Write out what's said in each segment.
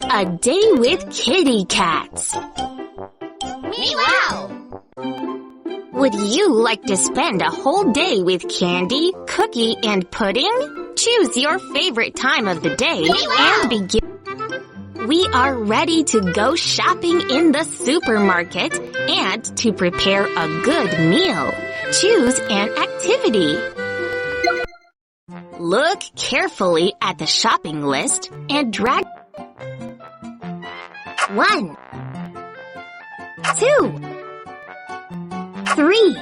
A day with kitty cats. Meow! Would you like to spend a whole day with candy, cookie, and pudding? Choose your favorite time of the day and begin. We are ready to go shopping in the supermarket and to prepare a good meal. Choose an activity. Look carefully at the shopping list and drag 1, 2, 3,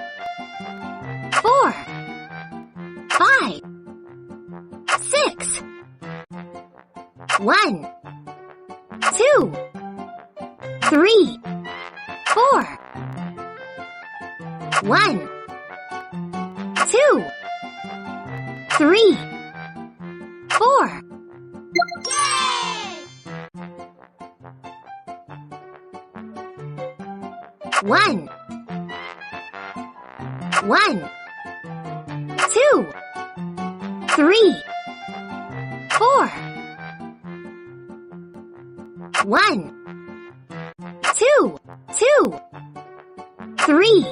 4, 5, 6. 1, 2, 3, 4. 1, 2, 3, 4. One, 2, 3, 4. 1, 2, 3,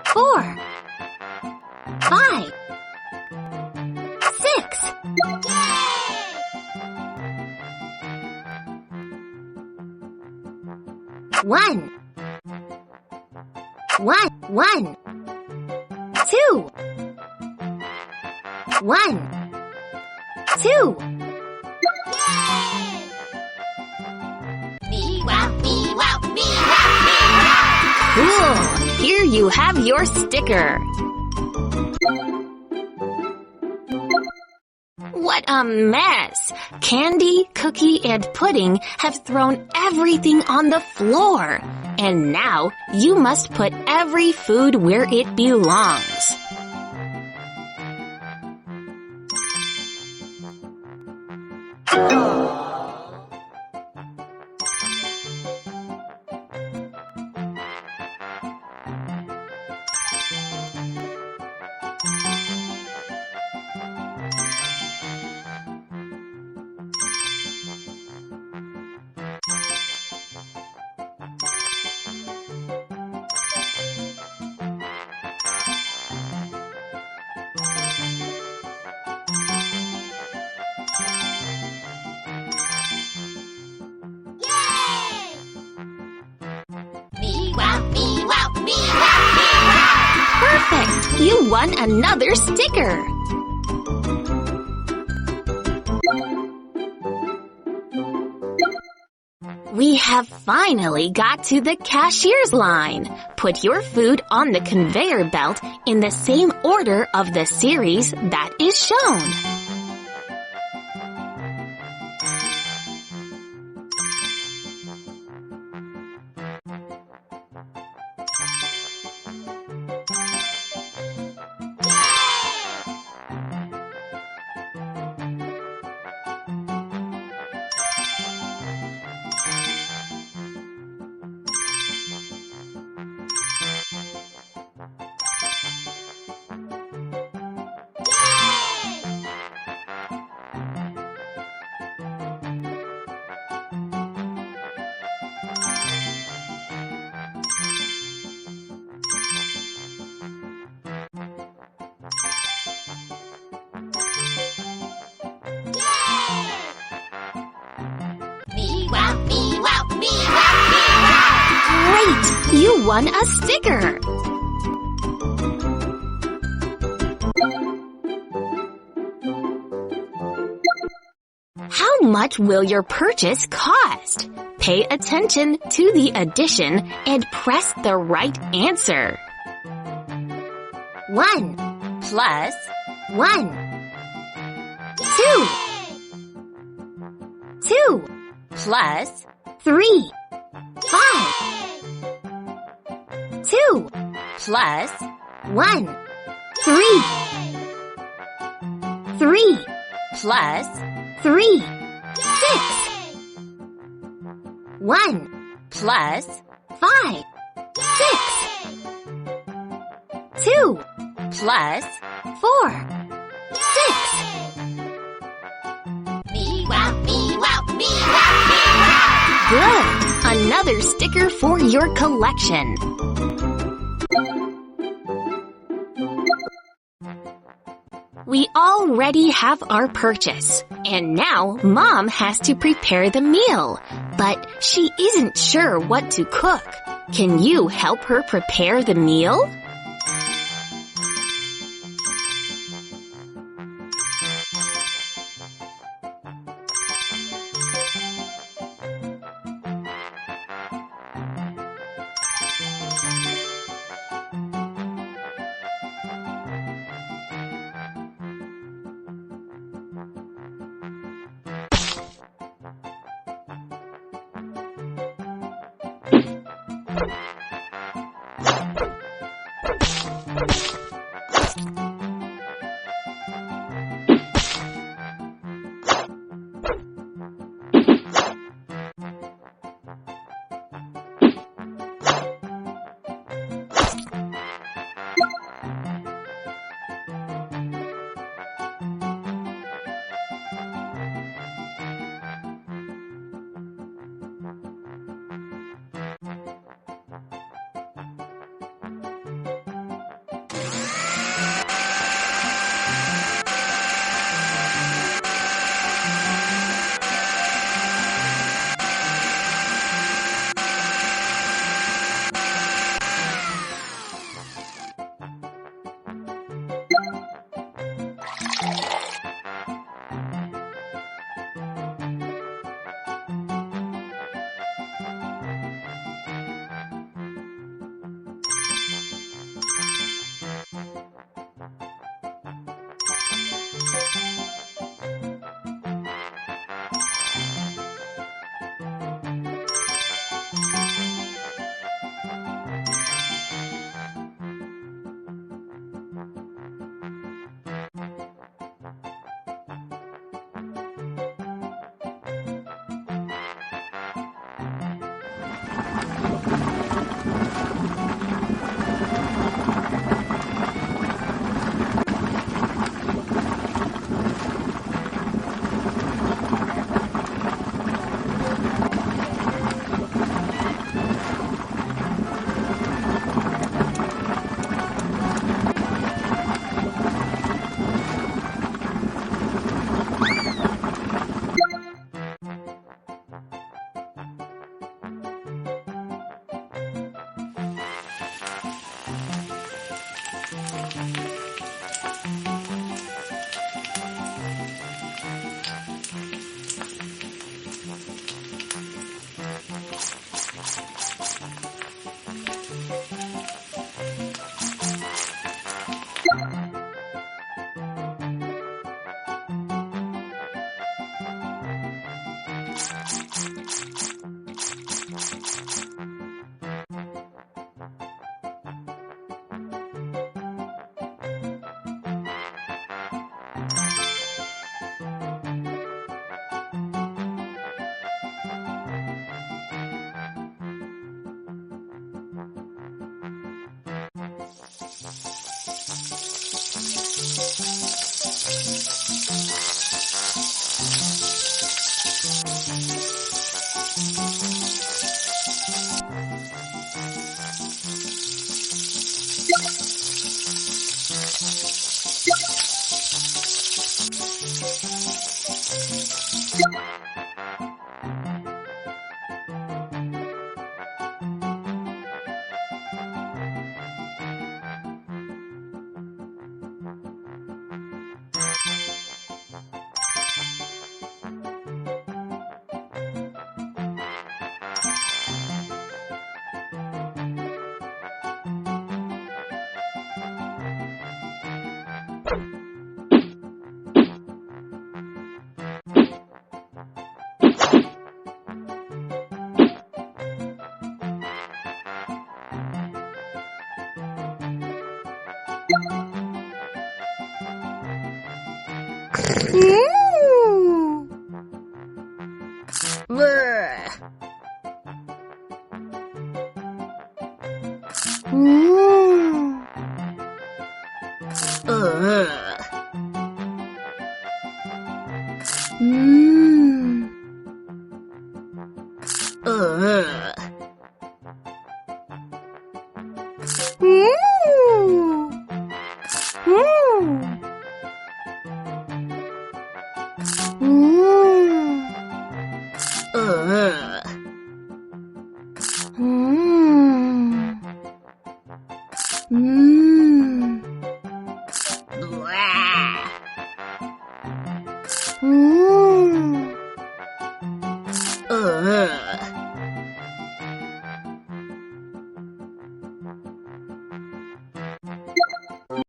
4, 5, 6. One, 2, 2. Cool! Here you have your sticker. What a mess! Candy, cookie, and pudding have thrown everything on the floor. And now you must put every food where it belongs. Perfect! You won another sticker! We have finally got to the cashier's line. Put your food on the conveyor belt in the same order of the series that is shown. Great! You won a sticker! How much will your purchase cost? Pay attention to the addition and press the right answer. 1 plus 1. 2. 2 plus 3. 5. 2 plus 1. 3. 3 plus 3. 6. 1 plus 5. 6. 2 plus 4. 6. Me wow, me wow, me wow. another sticker for your collection. We already have our purchase, and now Mom has to prepare the meal, but she isn't sure what to cook. Can you help her prepare the meal? Mmm. Mmm. Mmm. Mmm. Mmm. Blah. Mmm.